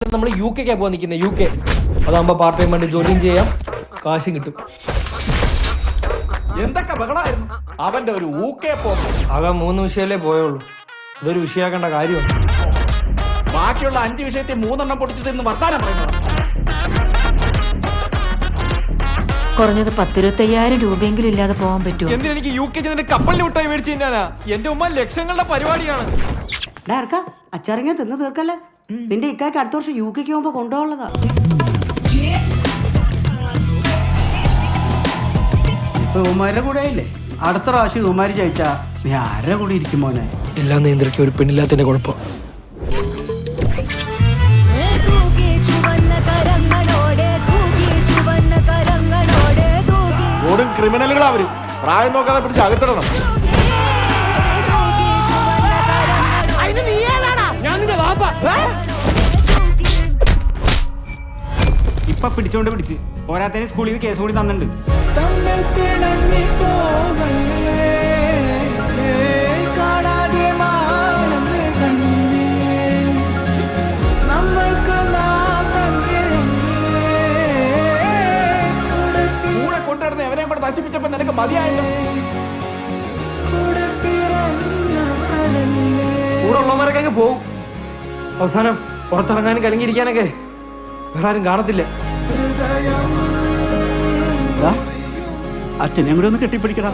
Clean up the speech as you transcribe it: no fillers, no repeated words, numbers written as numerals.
നമ്മൾ UK പോകാൻ നിൽക്കുന്നത് UK. അതാകുമ്പോൾ പാർട്ട് ടൈം ആയിട്ട് ജോലിയും ചെയ്യാം, കാശും കിട്ടും. എന്തൊക്കെ ബഹളായിരുന്നു അവന്റെ ഒരു UK പോക്ക്. ആകെ 3 വിഷയമല്ലേ പോയുള്ളൂ. ഇതൊരു വിഷയമാക്കേണ്ട കാര്യമാണ്. ബാക്കിയുള്ള 5 വിഷയത്തിൽ 3 പൊട്ടിച്ചിട്ട് ഇന്ന് വർത്താനം പറയുന്നത്. കുറഞ്ഞത് 10-25,000 രൂപയെങ്കിലും ഇല്ലാതെ പോകാൻ പറ്റുമോ? എന്തിനെനിക്ക് UK ചെന്നിട്ട് കപ്പലിന് വിട്ടായി മേടിച്ചു തിന്നാനാ? എന്റെ ഉമ്മ ലക്ഷങ്ങളുടെ പരിപാടിയാണ്. അച്ചാറിങ്ങനെ തിന്ന് തീർക്കല്ലേ. നിന്റെ ഇക്കാക്ക് അടുത്ത വർഷം UK പോകുമ്പോ കൊണ്ടുപോകാനുള്ളതാ. ഇപ്പൊ ഉമാരുടെ കൂടെ ആയില്ലേ, അടുത്ത പ്രാവശ്യം ഉമാര് ചോദിച്ചാ നീ ആരുടെ കൂടെ ഇരിക്കും മോനെ? എല്ലാം നിയന്ത്രിക്കാൻ ഒരു പെണ്ണില്ലാത്തതിന്റെ കുഴപ്പം. ഓടും ക്രിമിനലുകൾ അവര് പ്രായം നോക്കാതെ പിടിച്ച് അകത്തിടണം. ഇപ്പൊ പിടിച്ചോണ്ട് പിടിച്ച് പോരാത്തതിന് സ്കൂളിൽ നിന്ന് കേസ് കൂടി തന്നിട്ടുണ്ട്. കൂടെ കൊണ്ടുവരുന്ന എവരെയും കൂടെ നശിപ്പിച്ചപ്പോ നിനക്ക് മതിയായല്ലോ. കൂടെ ഉള്ളവരൊക്കെ അങ്ങ് പോവും. അവസാനം പുറത്തിറങ്ങാനും കലങ്ങിയിരിക്കാനൊക്കെ വേറെ ആരും കാണത്തില്ല. അച്ഛനെ കൂടെ ഒന്ന് കെട്ടിപ്പിടിക്കണം.